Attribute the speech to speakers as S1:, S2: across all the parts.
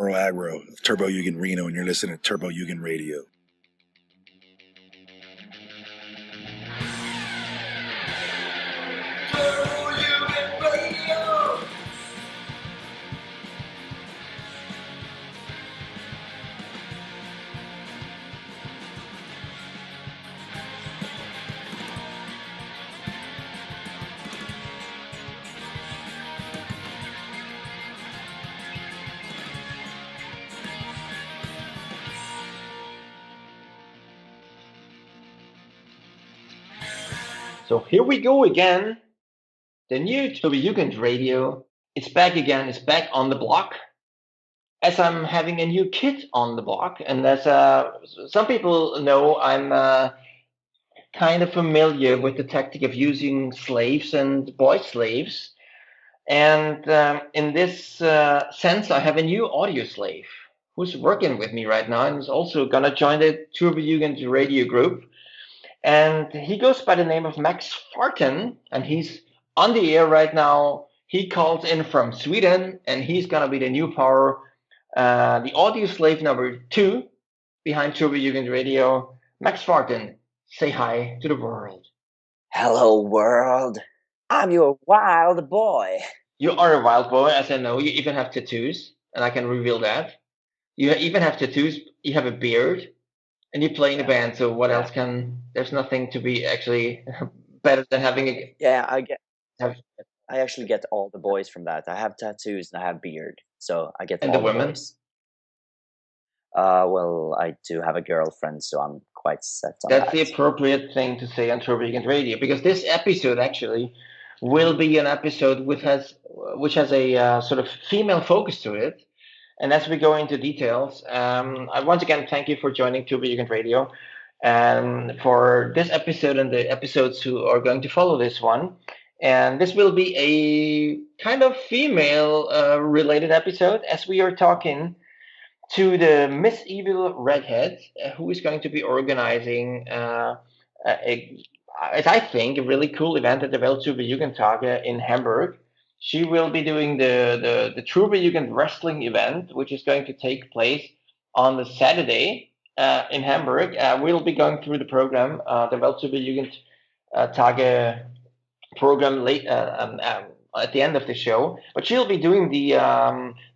S1: Earl Agro of Turbojugend Reno, and you're listening to Turbojugend Radio.
S2: So here we go again. The new Turbojugend Radio. It's back again. It's back on the block. As I'm having a new kid on the block, and as some people know, I'm kind of familiar with the tactic of using slaves and boy slaves. And in this sense, I have a new audio slave who's working with me right now and is also going to join the Turbojugend Radio group. And he goes by the name of Max Farten, and he's on the air right now. He calls in from Sweden, and he's going to be the new power, the audio slave number 2 behind Turbojugend Radio. Max Farten, say hi to the world.
S3: Hello, world. I'm your wild boy.
S2: You are a wild boy, as I know. You even have tattoos, and I can reveal that. You even have tattoos. You have a beard. And you play in a band, so what else can? There's nothing to be actually better than having a.
S3: Yeah, I actually get all the boys from that. I have tattoos and I have beard, so I get.
S2: And
S3: all
S2: the women.
S3: Boys. Well, I do have a girlfriend, so I'm quite set on that.
S2: That's the appropriate thing to say on Turbojugend Radio, because this episode actually will be an episode which has a sort of female focus to it. And as we go into details, I once again thank you for joining Turbojugend Radio, and for this episode and the episodes who are going to follow this one. And this will be a kind of female related episode, as we are talking to the Miss Evil Redhead, who is going to be organizing as I think, a really cool event at the Weltturbojugendtage in Hamburg. She will be doing the Turbojugend wrestling event, which is going to take place on the Saturday in Hamburg. We'll be going through the program, the Weltturbojugendtage program late at the end of the show. But she'll be doing the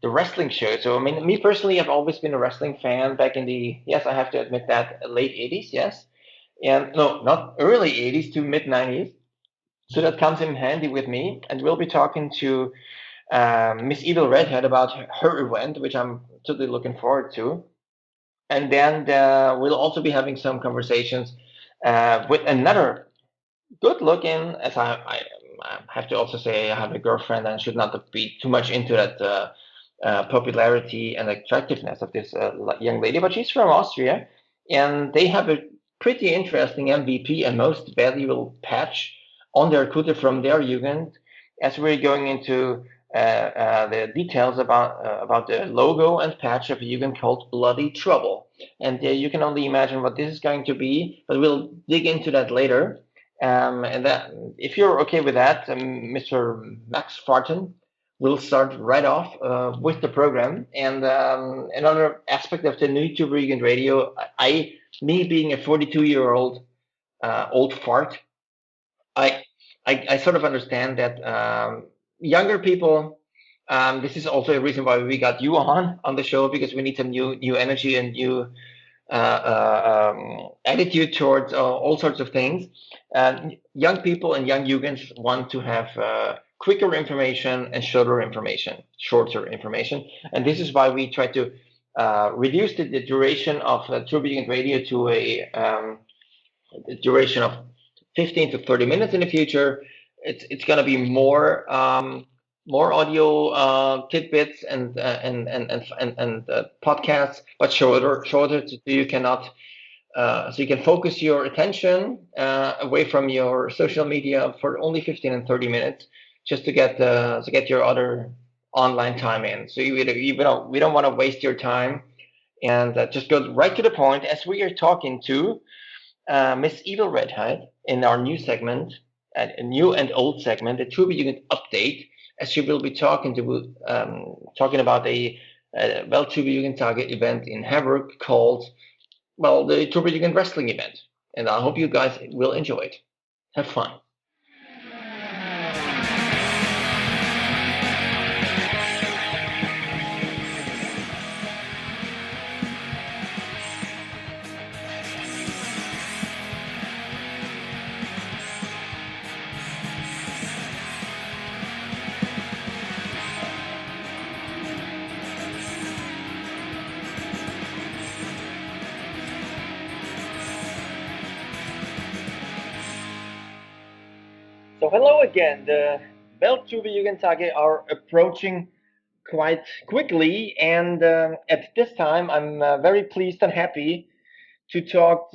S2: wrestling show. So I mean, me personally, I've always been a wrestling fan back in the, yes, I have to admit that, late 80s, yes, and no, not early 80s to mid 90s. So that comes in handy with me, and we'll be talking to Miss Evil Redhead about her event, which I'm totally looking forward to. And then we'll also be having some conversations with another good-looking, as I have to also say I have a girlfriend and should not be too much into that popularity and attractiveness of this young lady, but she's from Austria, and they have a pretty interesting MVP and most valuable patch on their Kutte from their Jugend, as we're going into the details about the logo and patch of a Jugend called Bloody Trouble. And you can only imagine what this is going to be, but we'll dig into that later. And that, if you're okay with that, Mr. Max Farten will start right off with the program. And another aspect of the new Turbojugend Radio, me being a 42-year-old old fart, I sort of understand that younger people, this is also a reason why we got you on the show, because we need some new energy and new attitude towards all sorts of things. Young people and young Jugens want to have quicker information and shorter information. And this is why we try to reduce the duration of Turbojugend Radio to a duration of 15 to 30 minutes in the future. It's going to be more audio tidbits and podcasts, but shorter, so you cannot so you can focus your attention away from your social media for only 15 and 30 minutes, just to get your other online time in. So we don't want to waste your time, and just go right to the point, as we are talking to Miss Evil Redhead in our new segment, a new and old segment, the Turbojugend update, as she will be talking about a Weltturbojugendtage event in Hamburg called, well, the Turbojugend Wrestling event. And I hope you guys will enjoy it. Have fun. So hello again. The Weltturbojugendtage are approaching quite quickly, and at this time, I'm very pleased and happy to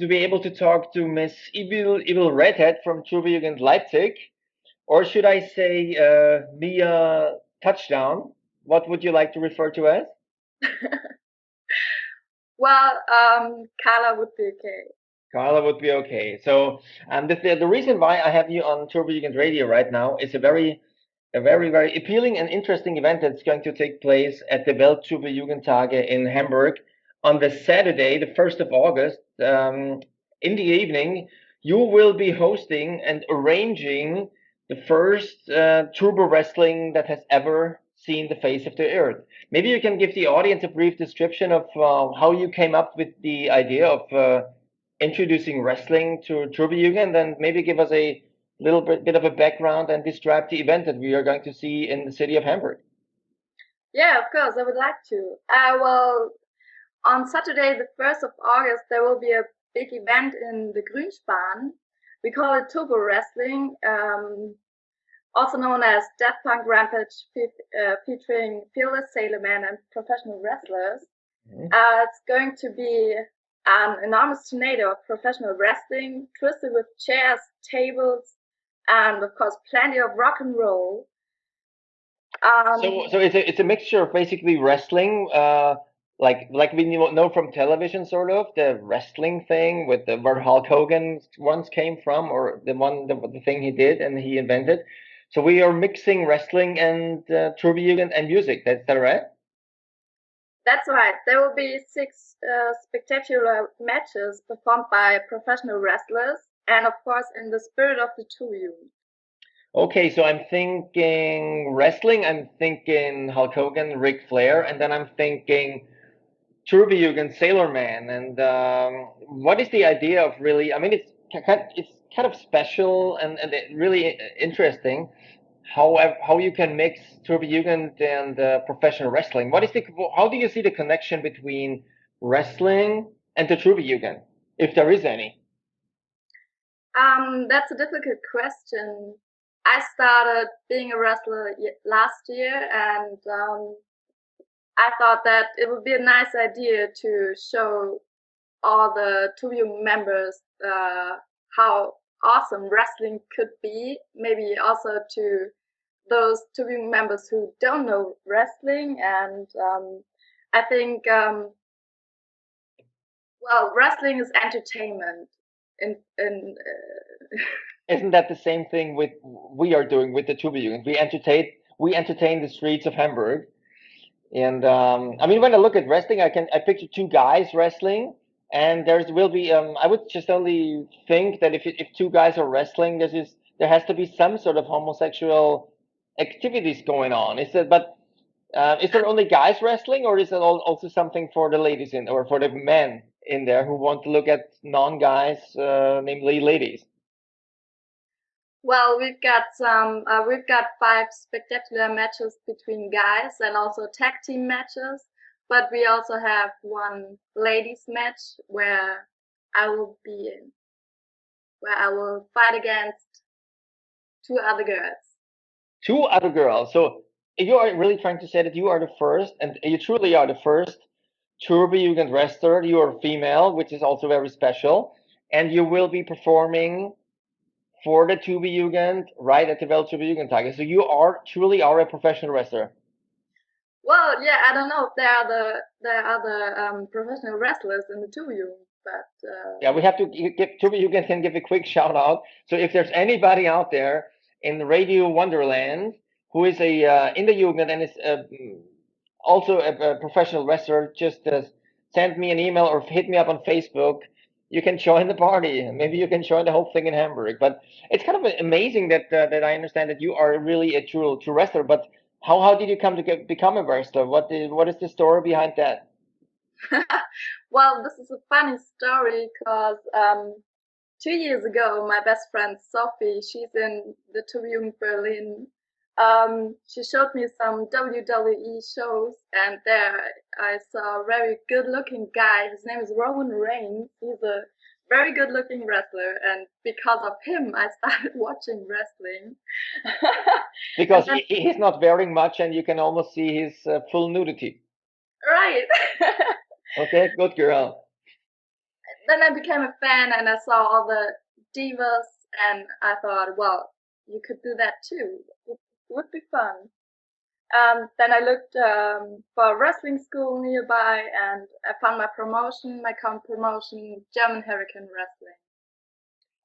S2: be able to talk to Miss Evil Redhead from Turbojugend Leipzig, or should I say Mia Touchdown? What would you like to refer to as?
S4: Well, Carla would be okay.
S2: Carla would be okay. So the reason why I have you on Turbojugend Radio right now is a very, very appealing and interesting event that's going to take place at the Weltturbojugendtage in Hamburg on the Saturday, the 1st of August. In the evening, you will be hosting and arranging the first turbo wrestling that has ever seen the face of the earth. Maybe you can give the audience a brief description of how you came up with the idea of introducing wrestling to Turbojugend, and maybe give us a little bit of a background and describe the event that we are going to see in the city of Hamburg.
S4: Yeah, of course, I would like to. Well, on Saturday, the 1st of August, there will be a big event in the Grünspan. We call it Turbo Wrestling, also known as Death Punk Rampage, featuring fearless sailormen and professional wrestlers. Mm-hmm. It's going to be an enormous tornado of professional wrestling, twisted with chairs, tables, and of course plenty of rock and roll.
S2: So it's a mixture of basically wrestling, like we know from television, sort of the wrestling thing with where Hulk Hogan once came from, or the thing he did and he invented. So we are mixing wrestling and Turbojugend and music. That's that right?
S4: That's right. There will be 6 spectacular matches performed by professional wrestlers, and of course in the spirit of the Turbojugend.
S2: Okay, so I'm thinking wrestling, I'm thinking Hulk Hogan, Ric Flair, and then I'm thinking Turbojugend, Sailor Man. And what is the idea of really? I mean, it's kind of special and really interesting. How you can mix Turbojugend and professional wrestling. How do you see the connection between wrestling and the Turbojugend, if there is any?
S4: That's a difficult question. I started being a wrestler last year, and I thought that it would be a nice idea to show all the Turbojugend members how awesome wrestling could be. Maybe also to those Turbojugend members who don't know wrestling, and I think well, wrestling is entertainment.
S2: Isn't that the same thing we are doing with the Turbojugend? We entertain the streets of Hamburg, and I mean, when I look at wrestling, I picture 2 guys wrestling, and will be I would just only think that if 2 guys are wrestling, there has to be some sort of homosexual activities going on. Is there only guys wrestling, or is it also something for the ladies or for the men in there who want to look at non-guys, namely ladies?
S4: Well, we've got 5 spectacular matches between guys and also tag team matches, but we also have 1 ladies match where I will fight against 2 other girls.
S2: 2 other girls. So you are really trying to say that you are the first, and you truly are the first Turbojugend wrestler. You are female, which is also very special, and you will be performing for the Turbojugend right at the Weltturbojugendtage. So you truly are a professional wrestler.
S4: Well, yeah, I don't know if there are other professional wrestlers in the Turbojugend, but
S2: yeah, we have to give Turbojugend can give a quick shout out. So if there's anybody out there in Radio Wonderland who is in the Jugend and is also a professional wrestler, just send me an email or hit me up on Facebook. You can join the party. Maybe you can join the whole thing in Hamburg. But it's kind of amazing that I understand that you are really a true wrestler. But how did you come to become a wrestler? What is the story behind that?
S4: Well, this is a funny story because 2 years ago, my best friend Sophie, she's in the Turbojugend Berlin. She showed me some WWE shows, and there I saw a very good-looking guy. His name is Roman Reigns. He's a very good-looking wrestler, and because of him, I started watching wrestling.
S2: Because
S4: And then,
S2: he's not wearing much, and you can almost see his full nudity.
S4: right.
S2: Okay, good girl.
S4: Then I became a fan, and I saw all the divas, and I thought, well, you could do that too. It would be fun. Then I looked for a wrestling school nearby, and I found my current promotion, German Hurricane Wrestling.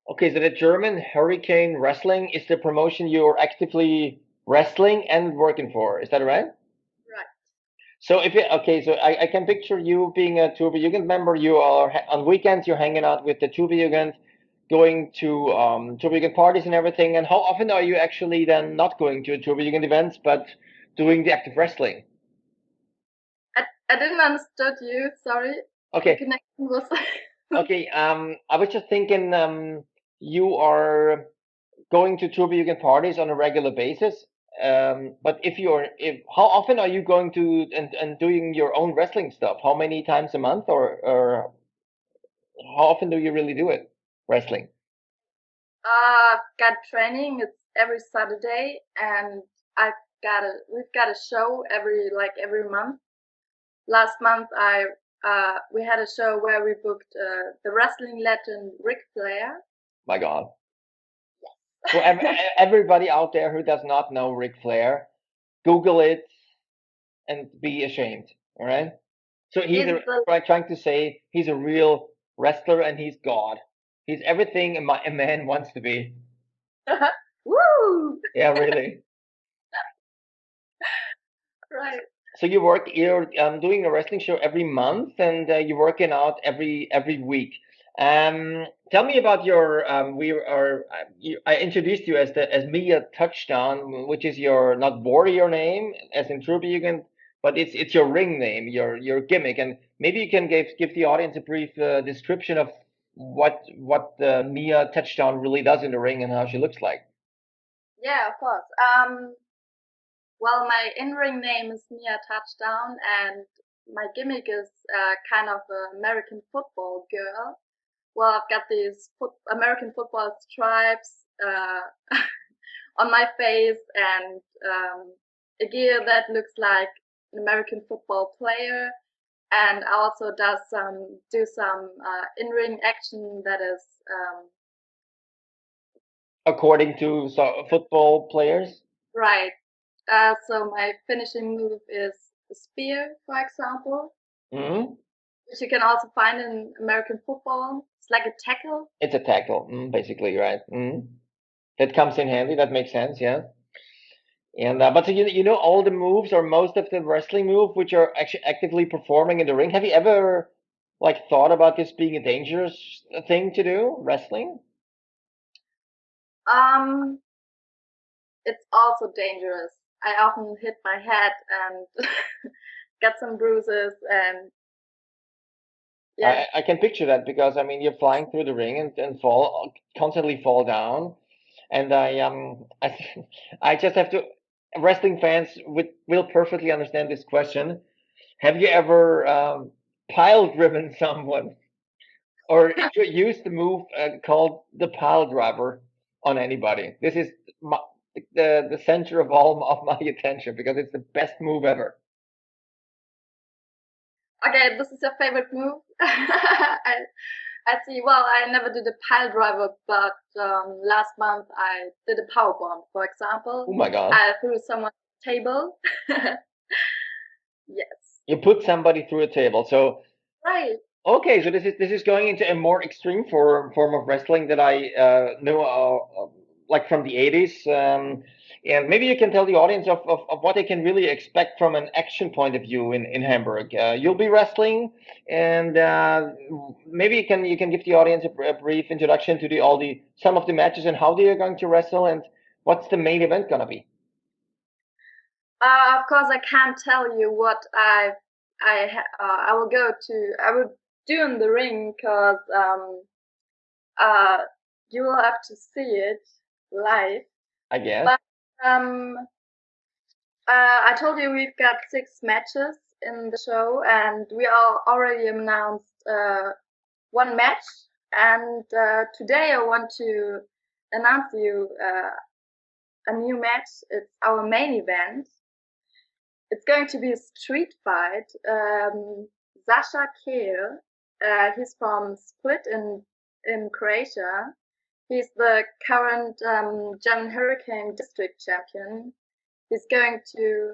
S2: Okay, so the German Hurricane Wrestling is the promotion you're actively wrestling and working for. Is that right?
S4: Right.
S2: So so I can picture you being a Turbojugend member. You are on weekends. You're hanging out with the Turbojugend, going to Turbojugend parties and everything. And how often are you actually then not going to Turbojugend events, but doing the active wrestling?
S4: I didn't understand you. Sorry.
S2: Okay.
S4: The connection was.
S2: Okay. I was just thinking. You are going to Turbojugend parties on a regular basis. But how often are you going to and doing your own wrestling stuff? How many times a month, or how often do you really do it, wrestling?
S4: Got training. It's every Saturday, and we've got a show every month. Last month, we had a show where we booked the wrestling legend Ric Flair.
S2: My God. So everybody out there who does not know Ric Flair, Google it and be ashamed. All right. So trying to say he's a real wrestler and he's God. He's everything a man wants to be.
S4: Woo!
S2: Yeah, really.
S4: Right.
S2: So you're doing a wrestling show every month, and you're working out every week. Tell me about your I introduced you as Mia Touchdown, which is your not warrior name as in Turbojugend, but it's your ring name, your gimmick, and maybe you can give the audience a brief description of what Mia Touchdown really does in the ring and how she looks like.
S4: Yeah, of course. Well, my in-ring name is Mia Touchdown, and my gimmick is kind of an American football girl. Well, I've got these American football stripes on my face, and a gear that looks like an American football player. And I also do some in-ring action that is
S2: According to football players.
S4: right. So my finishing move is a spear, for example, which you can also find in American football. It's like a tackle.
S2: It's a tackle, basically, right? That comes in handy. That makes sense, yeah. And but so you know all the moves or most of the wrestling move which are actually actively performing in the ring. Have you ever thought about this being a dangerous thing to do, wrestling?
S4: It's also dangerous. I often hit my head and get some bruises, and yeah.
S2: I can picture that because I mean you're flying through the ring and constantly fall down, and I just have to. Wrestling fans will perfectly understand this question. Have you ever pile driven someone or used the move called the pile driver on anybody? This is the center of all of my attention because it's the best move ever.
S4: Okay, this is your favorite move. I see. Well, I never did a pile driver, but last month I did a power bomb, for example.
S2: Oh my God!
S4: I threw someone's table. Yes.
S2: You put somebody through a table. So
S4: right.
S2: Okay, so this is going into a more extreme form of wrestling that I know, like from the 80s. And maybe you can tell the audience of what they can really expect from an action point of view in Hamburg. You'll be wrestling, and maybe you can give the audience a brief introduction to some of the matches and how they are going to wrestle and what's the main event gonna be.
S4: Of course, I can't tell you what I will do in the ring because you will have to see it live.
S2: I guess.
S4: But I told you we've got 6 matches in the show, and we already announced 1 match. And today I want to announce you a new match. It's our main event. It's going to be a street fight. Sasha Kehl, he's from Split in Croatia. He's the current German Hurricane District Champion. He's going to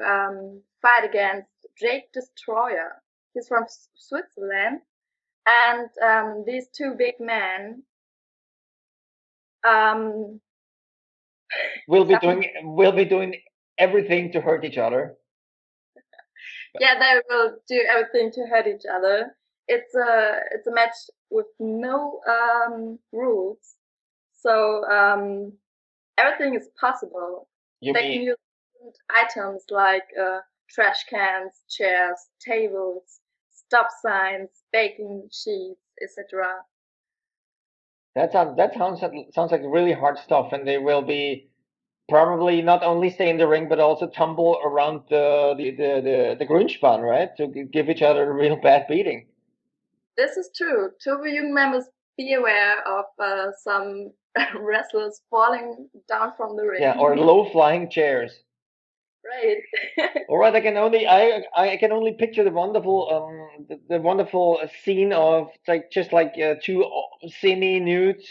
S4: fight against Jake Destroyer. He's from Switzerland. And these 2 big men
S2: We'll be doing everything to hurt each other.
S4: Yeah, they will do everything to hurt each other. It's a match with no rules, so everything is possible. They can use items like trash cans, chairs, tables, stop signs, baking sheets, etc.
S2: That sounds like really hard stuff, and they will be probably not only stay in the ring but also tumble around the Grünspan, right? To give each other a real bad beating.
S4: This is true. Turbojugend members, be aware of some wrestlers falling down from the ring.
S2: Yeah, or low flying chairs.
S4: Right.
S2: All right, I can only picture the wonderful scene of just like 2 semi-nude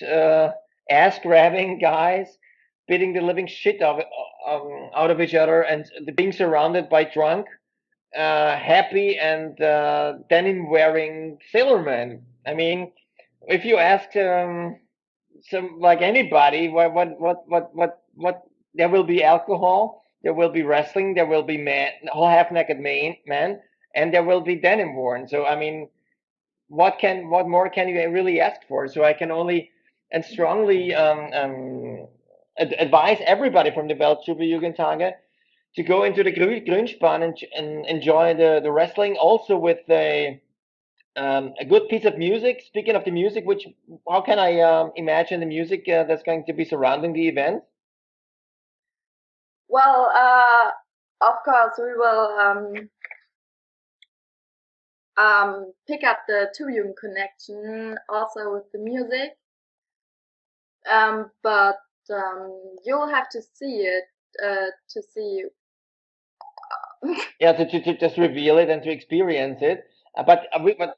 S2: ass grabbing guys beating the living shit out of each other and being surrounded by drunk, happy and denim wearing sailormen. I mean, if you ask some like anybody, what there will be alcohol. There will be wrestling. There will be half-naked men, and there will be denim worn. So I mean, what more can you really ask for? So I can only and strongly advise everybody from the Weltturbojugendtage to go into the Grünspan and enjoy the wrestling, also with a good piece of music. Speaking of the music, how can I imagine the music that's going to be surrounding the event?
S4: Well, of course, we will pick up the Turbojugend connection also with the music. But you'll have to see it to see.
S2: Yeah, to just reveal it and to experience it. But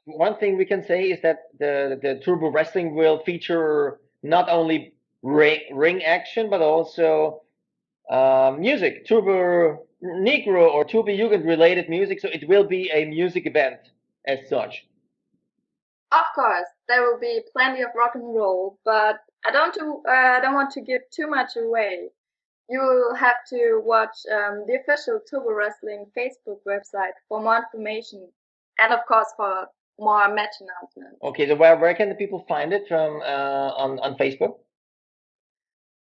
S2: one thing we can say is that the Turbo Wrestling will feature not only ring action but also music, Turbo Negro or Turbojugend related music. So it will be a music event as such.
S4: Of course, there will be plenty of rock and roll, but I don't want to give too much away. You will have to watch the official Turbo Wrestling Facebook website for more information, and of course for more match announcements.
S2: Okay, so where can the people find it from on Facebook?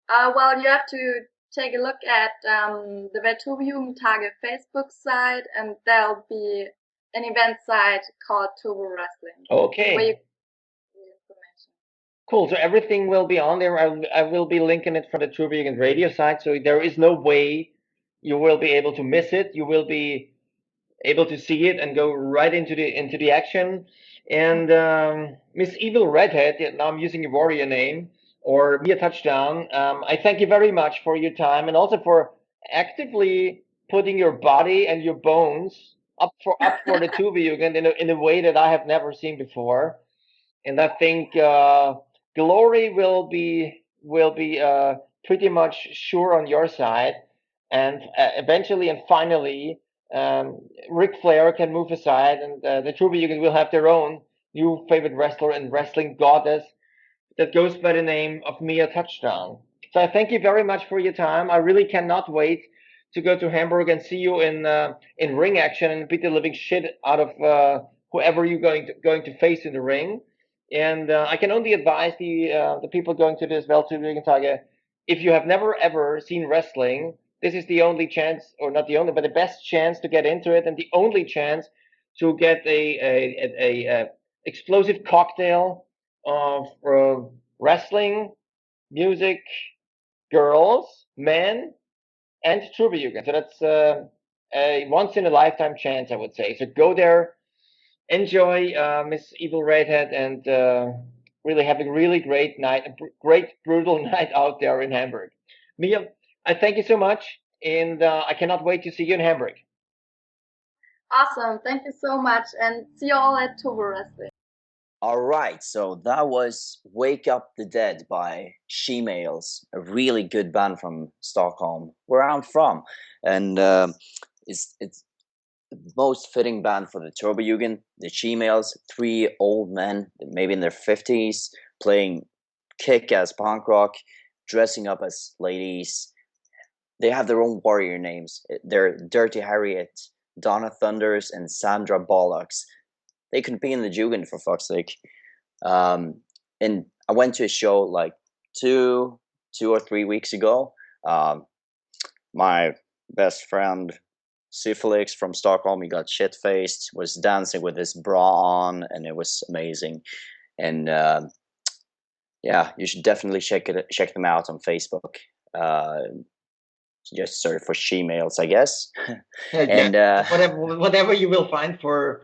S4: Well, you have to take a look at the Weltturbojugendtage Facebook site, and there'll be an event site called Turbo Wrestling.
S2: Okay.
S4: Where you can get information.
S2: Cool. So everything will be on there. I will be linking it from the Turbojugend radio site. So there is no way you will be able to miss it. You will be able to see it and go right into the action. And Miss Evil Redhead, now I'm using your warrior name, or Mia Touchdown. I thank you very much for your time and also for actively putting your body and your bones up for the Turbojugend in a way that I have never seen before. And I think glory will be pretty much sure on your side. And eventually and finally, Ric Flair can move aside, and the Turbojugend will have their own new favorite wrestler and wrestling goddess that goes by the name of Mia Touchdown. So I thank you very much for your time. I really cannot wait to go to Hamburg and see you in ring action and beat the living shit out of whoever you're going to face in the ring. And I can only advise the people going to this Weltturbojugendtage, if you have never ever seen wrestling, this is the only chance, or not the only, but the best chance to get into it, and the only chance to get a explosive cocktail of wrestling, music, girls, men, and Turbojugend. So that's a once in a lifetime chance, I would say. So go there, enjoy Miss Evil Redhead, and really have a really great night, great brutal night out there in Hamburg. Mia, I thank you so much, and I cannot wait to see you in Hamburg.
S4: Awesome. Thank you so much, and see you all at Turbo Wrestling.
S3: All right, so that was Wake Up the Dead by She-Males, a really good band from Stockholm, where I'm from. And it's the most fitting band for the Turbojugend, the She-Males, 3 old men, maybe in their 50s, playing kick-ass punk rock, dressing up as ladies. They have their own warrior names. They're Dirty Harriet, Donna Thunders, and Sandra Bollocks. They could be in the Jugend, for fuck's sake. And I went to a show like two or 3 weeks ago. My best friend Syphilix from Stockholm, he got shit-faced, was dancing with his bra on, and it was amazing. And yeah, you should definitely check them out on Facebook. Just search for She-Males, I guess.
S2: And whatever you will find for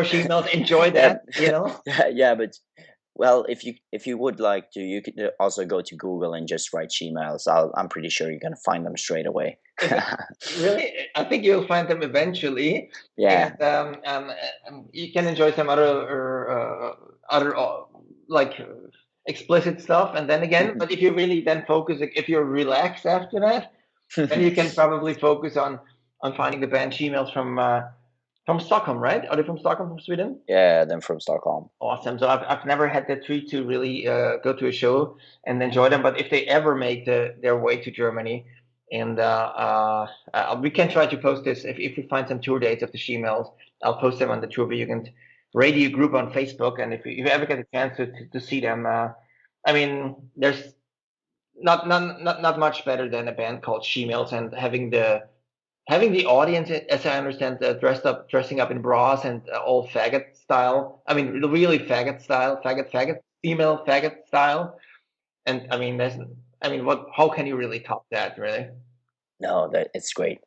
S2: She-Males, enjoy that.
S3: Yeah, but well, if you would like to, you could also go to Google and just write She-Males. I'm pretty sure you're gonna find them straight away.
S2: Really, I think you'll find them eventually.
S3: Yeah.
S2: And you can enjoy some other like explicit stuff, and then again. But if you really then focus, if you're relaxed after that, then you can probably focus on finding the band She-Males from Stockholm, right? Are they from Stockholm, from Sweden?
S3: Yeah, them from Stockholm.
S2: Awesome. So I've never had the treat to really go to a show and enjoy them. But if they ever make their way to Germany, and we can try to post this if we find some tour dates of the She-Males, I'll post them on the Turbojugend radio group on Facebook. And if you ever get a chance to see them, I mean, there's not much better than a band called She-Males, and having the audience, as I understand, dressing up in bras and all faggot style. I mean, really faggot style, faggot, female faggot style. And I mean, how can you really top that, really?
S3: No, it's great.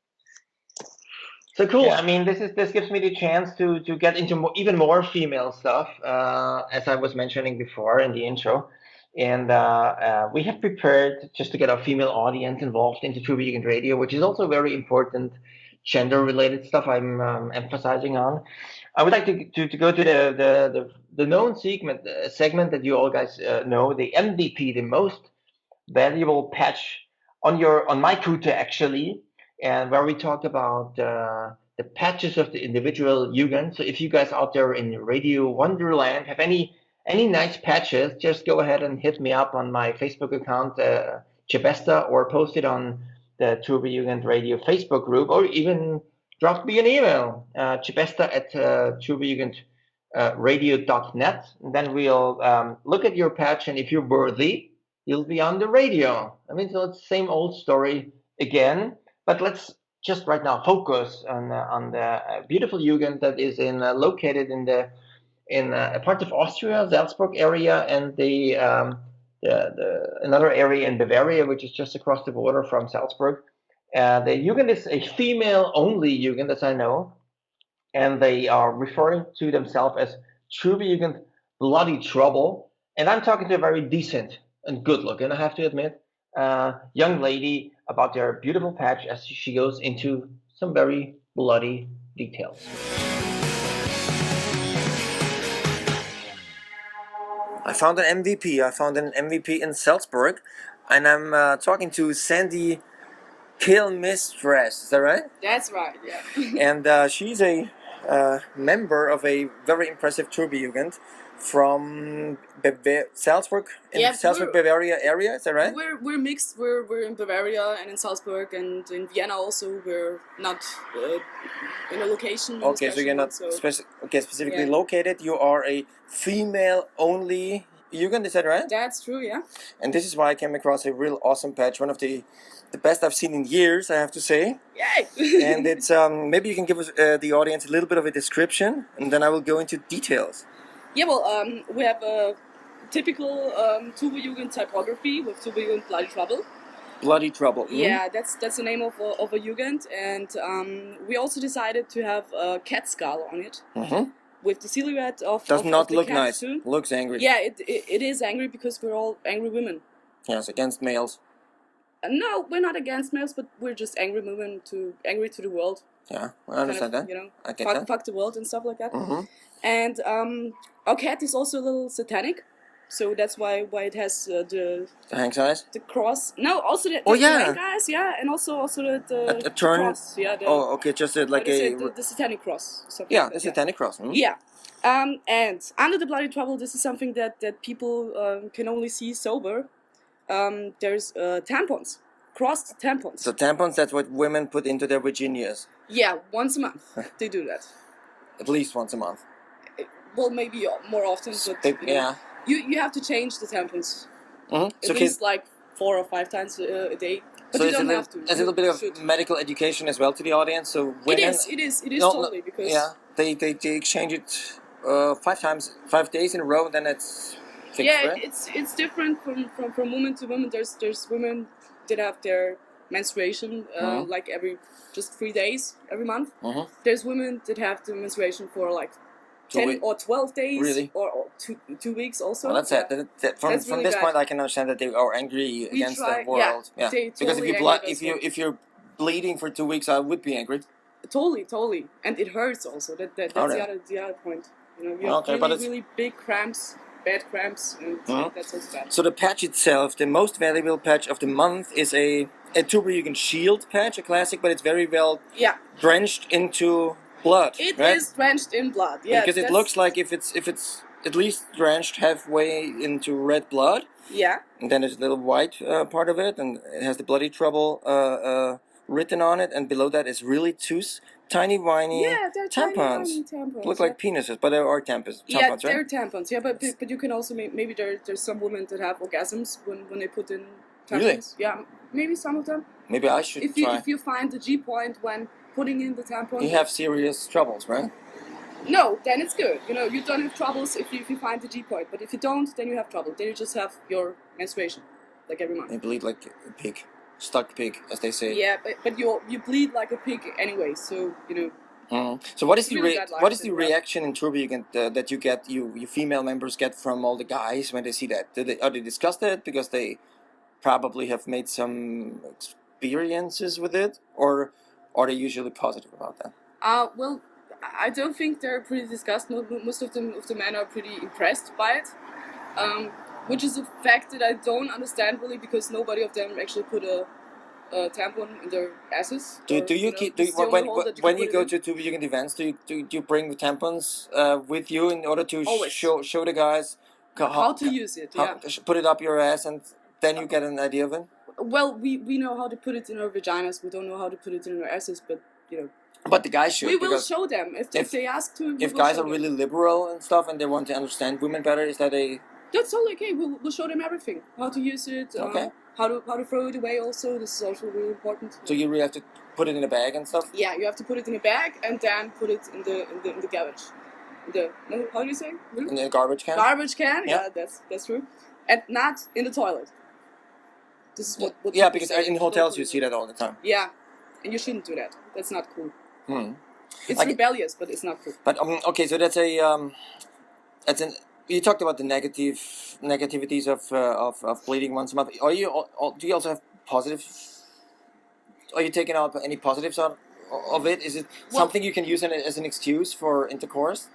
S2: So cool. Yeah. I mean, this gives me the chance to get into even more female stuff, as I was mentioning before in the intro. And we have prepared just to get our female audience involved into Turbojugend Radio, which is also very important gender-related stuff I'm emphasizing on. I would like to go to the known segment that you all guys know, the MVP, the most valuable patch on my Kuta, actually, and where we talk about the patches of the individual Jugend. So if you guys out there in Radio Wonderland have any nice patches, just go ahead and hit me up on my Facebook account, Chebesta, or post it on the Turbojugend Radio Facebook group, or even drop me an email, Chebesta at turbojugendradio.net. And then we'll look at your patch, and if you're worthy, you'll be on the radio. I mean, so it's the same old story again, but let's just right now focus on the beautiful Jugend that is located in a part of Austria, Salzburg area, and the another area in Bavaria, which is just across the border from Salzburg. The Jugend is a female-only Jugend, as I know, and they are referring to themselves as Turbojugend Bloody Trouble. And I'm talking to a very decent and good-looking, I have to admit, young lady about their beautiful patch as she goes into some very bloody details. I found an MVP. I found an MVP in Salzburg, and I'm talking to Sandy Kill Mistress. Is that right?
S5: That's right, yeah.
S2: And she's a
S5: member of a very impressive Turbojugend from Salzburg, Salzburg, Bavaria area. Is that right?
S6: We're mixed. We're in Bavaria and in Salzburg and in Vienna also. We're not in a location.
S5: Okay, so you're not specifically located. You are a female-only Jugend. Is that right?
S6: That's true. Yeah.
S5: And this is why I came across a real awesome patch. One of the best I've seen in years, I have to say.
S6: Yay!
S5: And it's maybe you can give us the audience a little bit of a description, and then I will go into details.
S6: Yeah, well, we have a typical Turbojugend typography with Turbojugend Bloody Trouble.
S5: Bloody Trouble. Mm-hmm.
S6: Yeah, that's the name of a Jugend, and we also decided to have a cat skull on it.
S5: Mm-hmm.
S6: With the silhouette of
S5: does not
S6: the
S5: look
S6: cat
S5: nice.
S6: Too.
S5: Looks angry.
S6: Yeah, it is angry because we're all angry women.
S5: Yes, against males.
S6: No, we're not against males, but we're just angry women angry to the world.
S5: Yeah, I understand that.
S6: You know,
S5: I get that.
S6: Fuck the world and stuff like that.
S5: Mm-hmm.
S6: And our cat is also a little satanic, so that's why it has the
S5: hang size,
S6: the cross. No, also the hang eyes, yeah, and also the
S5: a turn.
S6: Cross, yeah.
S5: Okay, just like
S6: the satanic cross.
S5: Yeah,
S6: like
S5: the satanic cross. Mm-hmm.
S6: Yeah. And under the Bloody Trouble, this is something that people can only see sober. There's tampons, crossed tampons.
S5: So tampons, that's what women put into their Virginias.
S6: Yeah, once a month they do that.
S5: At least once a month.
S6: Well, maybe more often, but you have to change the tampons.
S5: Mm-hmm.
S6: At least like 4 or 5 times a day. But
S5: so
S6: you don't have to.
S5: There's a little bit of medical education as well to the audience. So women,
S6: it is totally because
S5: they exchange it 5 days in a row, then it's fixed, right?
S6: it's different from woman to woman. There's women that have their menstruation like every just 3 days every month.
S5: Mm-hmm.
S6: There's women that have the menstruation for like 10 or 12 days,
S5: really?
S6: or 2 weeks also.
S5: Well, that's it. From
S6: really
S5: this
S6: bad.
S5: point, I can understand that they are angry against the world. Yeah. Because if you're bleeding for 2 weeks, I would be angry.
S6: Totally, and it hurts also. That's the other point. You know, you have really big cramps, bad cramps, and that's also bad.
S5: So the patch itself, the most valuable patch of the month, is a Turbojugend Shield patch, a classic, but it's very well drenched into blood.
S6: It
S5: right?
S6: is drenched in blood. Yeah,
S5: because it looks like if it's at least drenched halfway into red blood.
S6: Yeah.
S5: And then there's a little white part of it, and it has the Bloody Trouble written on it, and below that is really 2 tiny whiny tampons.
S6: Tiny tampons.
S5: Look like penises, but they are tampons.
S6: Yeah,
S5: right?
S6: they're tampons. Yeah, but you can also maybe there's some women that have orgasms when they put in tampons.
S5: Really?
S6: Yeah, maybe some of them.
S5: Maybe I should try.
S6: If you find the G point when putting in the tampon.
S5: You have serious troubles, right?
S6: No, then it's good. You know, you don't have troubles if you find the G point. But if you don't, then you have trouble. Then you just have your menstruation, like every month.
S5: You bleed like a pig, stuck pig, as they say.
S6: Yeah, but you bleed like a pig anyway. So you know.
S5: Mm-hmm. So what is the reaction in Turbojugend that you female members get from all the guys when they see that? Are they disgusted because they probably have made some experiences with it, or are they usually positive about that?
S6: Well, I don't think they're pretty disgusted. Most of the men are pretty impressed by it, which is a fact that I don't understand really, because nobody of them actually put a tampon in their asses. When you go to Turbojugend events, do you bring the tampons with you in order to show the guys how to use it? Put it up your ass, and then you get an idea of it. Well, we know how to put it in our vaginas. We don't know how to put it in our asses, but you know. But the guys should. We will show them if they ask to. If guys are really liberal and stuff, and they want to understand women better, is that a? That's totally okay. We'll show them everything. How to use it. Okay. How to throw it away. Also, this is also really important. So you really have to put it in a bag and stuff. Yeah, you have to put it in a bag and then put it in the garbage. How do you say? In the garbage can. Garbage can. Yeah, that's true. And not in the toilet. This is what because in hotels you see that all the time. Yeah, and you shouldn't do that. That's not cool. It's rebellious, but it's not cool. But okay, so that's you talked about the negativities of bleeding once a month. Do you also have positive? Are you taking out any positives out of it? Is it something you can use as an excuse for intercourse?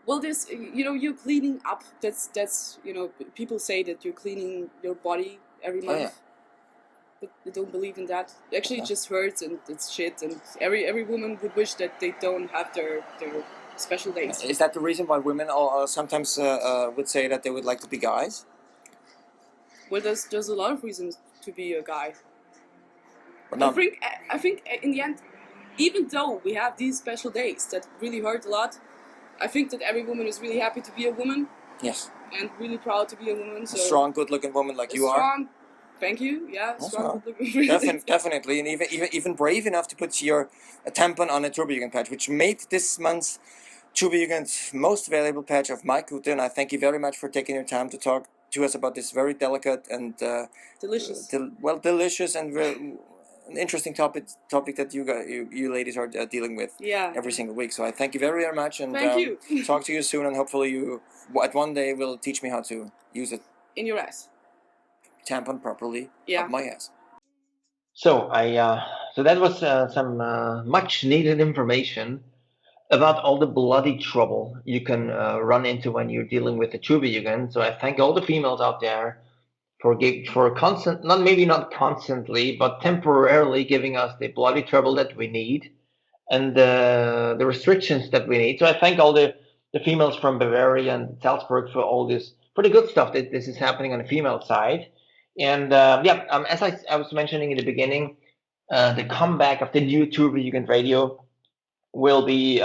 S6: Well, this, you're cleaning up. That's people say that you're cleaning your body every month. but they don't believe in that. Actually, it just hurts and it's shit. And every woman would wish that they don't have their special days.
S5: Is that the reason why women sometimes would say that they would like to be guys?
S6: Well, there's a lot of reasons to be a guy.
S5: But no.
S6: I think in the end, even though we have these special days that really hurt a lot, I think that every woman is really happy to be a woman.
S5: Yes.
S6: And really proud to be a woman. So
S5: a strong, good-looking woman like you are.
S6: Thank you. Yeah, strong, good-looking.
S5: Definitely, and even brave enough to put your tampon on a Turbojugend patch, which made this month's Turbojugend most valuable patch of my Kute. And I thank you very much for taking your time to talk to us about this very delicate and
S6: delicious.
S5: Delicious and very an interesting topic that you ladies are dealing with every single week. So I thank you very much, and
S6: thank you.
S5: Talk to you soon, and hopefully you at one day will teach me how to use it
S6: in your ass,
S5: tampon properly up my ass.
S2: So so that was some much needed information about all the bloody trouble you can run into when you're dealing with the Turbojugend. So I thank all the females out there for constant, not constantly, but temporarily giving us the bloody trouble that we need and the restrictions that we need. So I thank all the females from Bavaria and Salzburg for all this, for the good stuff that this is happening on the female side. And as I was mentioning in the beginning, the comeback of the new Turbojugend radio will be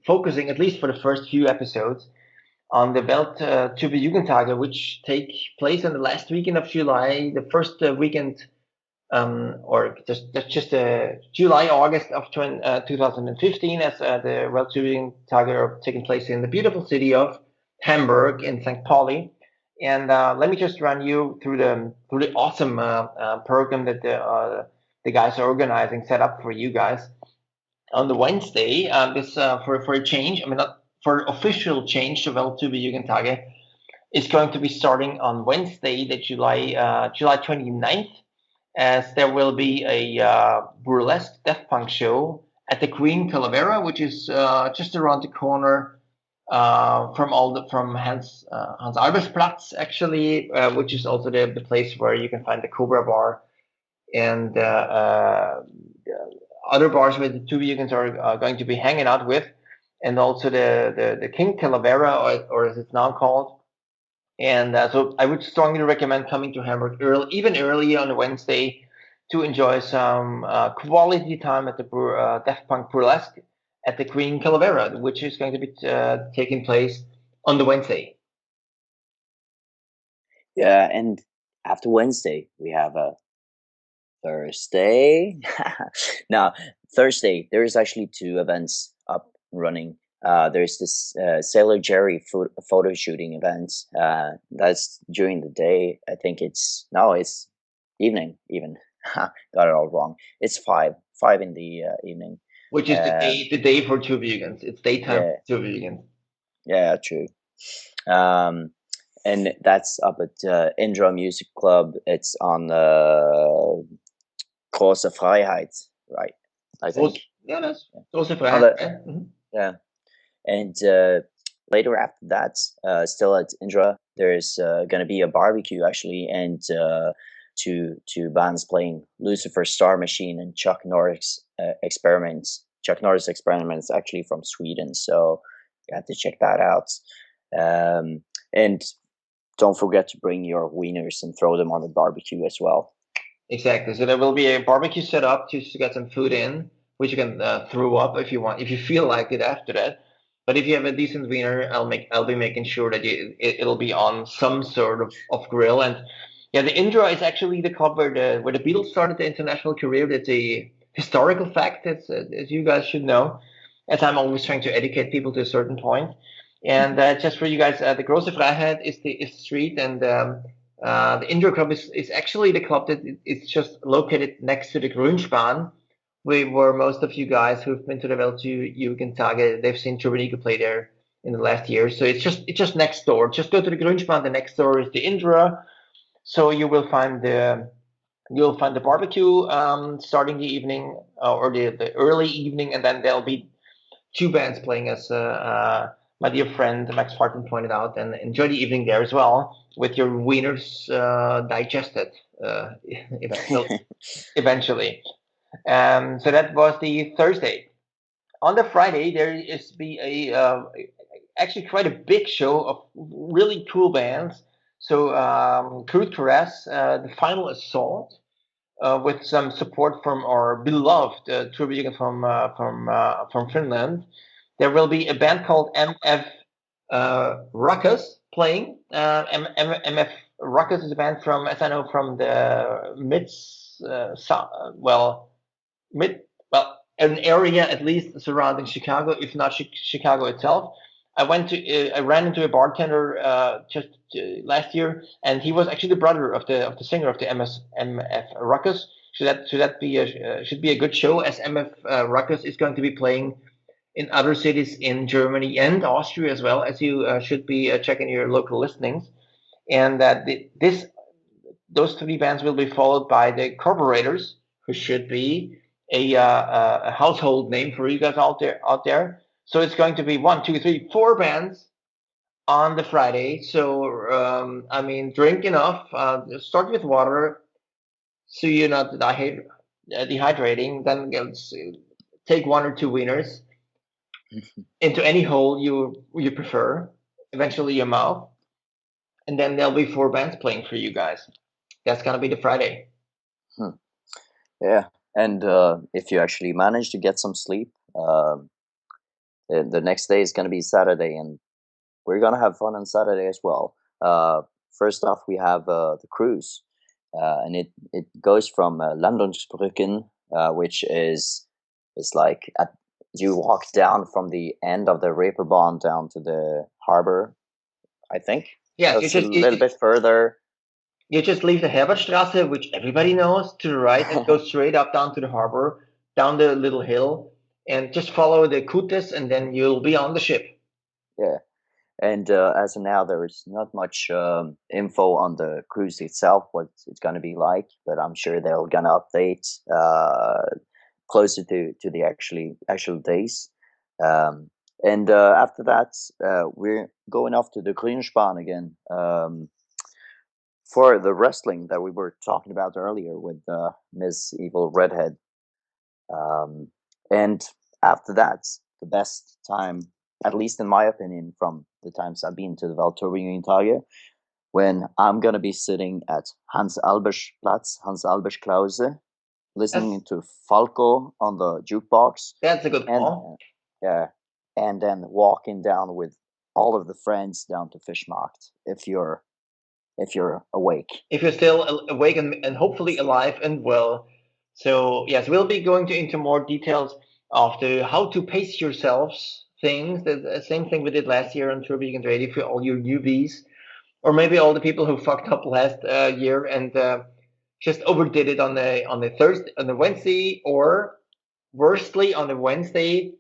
S2: focusing, at least for the first few episodes, on the Weltturbojugendtage, which take place on the last weekend of July, the first weekend, or just July, August of 2015, as the Weltturbojugendtage are taking place in the beautiful city of Hamburg in St. Pauli. And let me just run you through the awesome program that the guys are organizing, set up for you guys. On the Wednesday, for a change, not for official change to Weltturbojugendtage, is going to be starting on Wednesday, the July 29th, as there will be a burlesque death punk show at the Queen Calavera, which is just around the corner from Hans Albertsplatz, actually, which is also the place where you can find the Cobra Bar and other bars where the Turbojugends are going to be hanging out with, and also the King Calavera, or as it's now called. And so I would strongly recommend coming to Hamburg even earlier on a Wednesday to enjoy some quality time at the Death Punk Burlesque at the Queen Calavera, which is going to be taking place on the Wednesday.
S3: Yeah, and after Wednesday, we have a Thursday. Now, Thursday, there is actually 2 events up and running. There's this Sailor Jerry photo shooting event. That's during the day. I think it's evening even. Got it all wrong. It's 5 in the evening.
S2: Which is the day for Turbojugends. It's daytime Turbojugends.
S3: Yeah, true. And that's up at Indra Music Club. It's on the Große Freiheit, right? I think.
S2: That's Große Freiheit.
S3: Mm-hmm. Yeah. And later after that, still at Indra, there's going to be a barbecue actually, and two bands playing: Lucifer Star Machine and Chuck Norris Experiments. Chuck Norris Experiments actually from Sweden, so you have to check that out. And don't forget to bring your wieners and throw them on the barbecue as well.
S2: Exactly. So there will be a barbecue set up to get some food in, which you can throw up if you want, if you feel like it after that. But if you have a decent wiener, I'll be making sure that it'll be on some sort of grill. And yeah, the Indra is actually the club where the Beatles started their international career. That's a historical fact, as you guys should know, as I'm always trying to educate people to a certain point. And just for you guys, the Große Freiheit is the street, and the Indra Club is actually the club that is just located next to the Grünspan, where most of you guys who've been to the Weltturbojugendtage, they've seen Turbojugend play there in the last year. So it's just next door. Just go to the Grünspan. The next door is the Indra. So you will find the barbecue starting the evening or the early evening, and then there'll be 2 bands playing as my dear friend Max Farten pointed out, and enjoy the evening there as well with your wieners digested eventually. So that was the Thursday. On the Friday, there is be actually quite a big show of really cool bands. So Crude Caress, the Final Assault, with some support from our beloved Turbojugend from Finland. There will be a band called MF Ruckus playing. MF Ruckus is a band from, as I know, from the an area at least surrounding Chicago, if not Chicago itself. I ran into a bartender just last year, and he was actually the brother of the singer of the MF Ruckus. Should be a good show, as MF Ruckus is going to be playing in other cities in Germany and Austria as well, as you should be checking your local listings. And those three bands will be followed by the Carburetors, who should be a household name for you guys out there. So it's going to be 1, 2, 3, 4 bands on the Friday. So drink enough. Start with water, so you're not dehydrating. Then take 1 or 2 wieners into any hole you prefer. Eventually your mouth, and then there'll be 4 bands playing for you guys. That's gonna be the Friday.
S3: Yeah. And if you actually manage to get some sleep, the next day is going to be Saturday, and we're going to have fun on Saturday as well. First off, we have the cruise, and it goes from Landungsbrücken, which is like you walk down from the end of the Reeperbahn down to the harbor, I think.
S2: Yeah,
S3: it's a little bit further.
S2: You just leave the Herbertstrasse, which everybody knows, to the right, and go straight up down to the harbor, down the little hill, and just follow the Kutes, and then you'll be on the ship.
S3: Yeah, and as of now, there is not much info on the cruise itself, what it's going to be like, but I'm sure they're going to update closer to the actual days. And after that, we're going off to the Grünspan again. For the wrestling that we were talking about earlier with Miss Evil Redhead. And after that, the best time, at least in my opinion, from the times I've been to the Weltturbojugendtage, when I'm going to be sitting at Hans Albers Klause, listening to Falco on the jukebox.
S2: That's a good call.
S3: Yeah, and then walking down with all of the friends down to Fischmarkt, if you're awake.
S2: If you're still awake and hopefully alive and well. So yes, we'll be going into more details of the how to pace yourselves things. The same thing we did last year on Turbojugend Radio for all your newbies, or maybe all the people who fucked up last year and just overdid it on the Wednesday, or worstly on the Wednesday,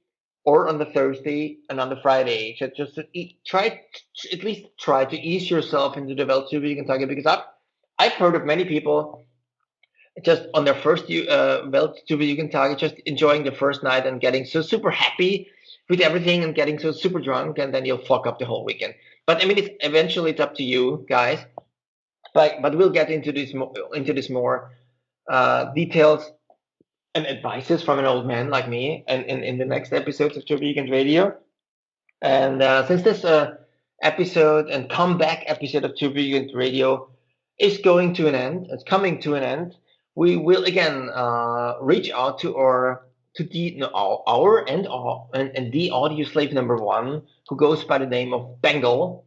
S2: or on the Thursday and on the Friday. Just at least try to ease yourself into the Weltturbojugendtage, because I've heard of many people just on their first Weltturbojugendtage just enjoying the first night and getting so super happy with everything and getting so super drunk, and then you'll fuck up the whole weekend. But I mean, eventually it's up to you guys. But we'll get into this more details and advices from an old man like me, and in the next episodes of Turbojugend Radio. And since this episode and comeback episode of Turbojugend Radio is coming to an end, we will again reach out to the audio slave number 1, who goes by the name of Engel,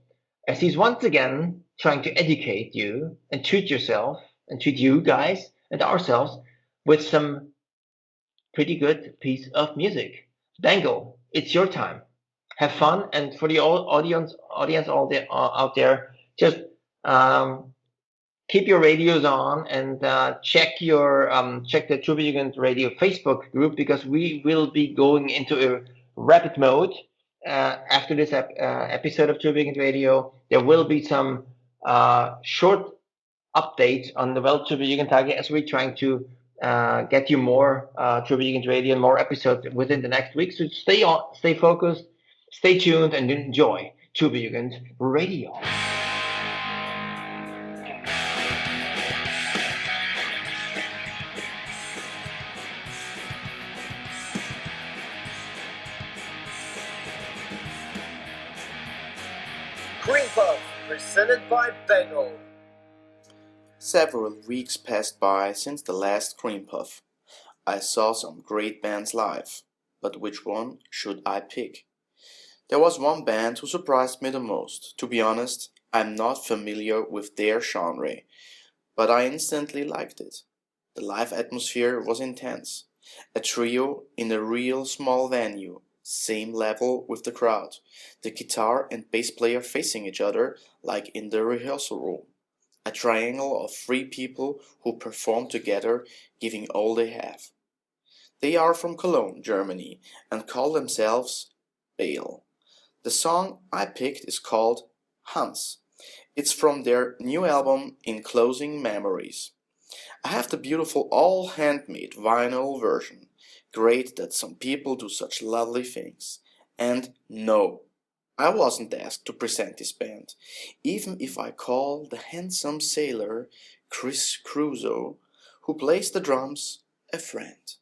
S2: as he's once again trying to educate you and treat yourself and treat you guys and ourselves with some pretty good piece of music. Engel, it's your time. Have fun, and for the audience out there, just keep your radios on and check the Turbojugend Radio Facebook group, because we will be going into a rapid mode after this episode of Turbojugend Radio. There will be some short updates on the Weltturbojugendtage, as we're trying to get you more Turbojugend Radio and more episodes within the next week. So stay focused, Stay tuned and enjoy Turbojugend Radio.
S7: Green Puff, presented by Engel.
S8: Several weeks passed by since the last Cream Puff. I saw some great bands live, but which one should I pick? There was one band who surprised me the most. To be honest, I'm not familiar with their genre, but I instantly liked it. The live atmosphere was intense. A trio in a real small venue, same level with the crowd. The guitar and bass player facing each other like in the rehearsal room. A triangle of three people who perform together, giving all they have. They are from Cologne, Germany, and call themselves Bale. The song I picked is called Hans. It's from their new album Enclosing Memories. I have the beautiful all handmade vinyl version. Great that some people do such lovely things. And no, I wasn't asked to present this band, even if I call the handsome sailor Chris Crusoe, who plays the drums, a friend.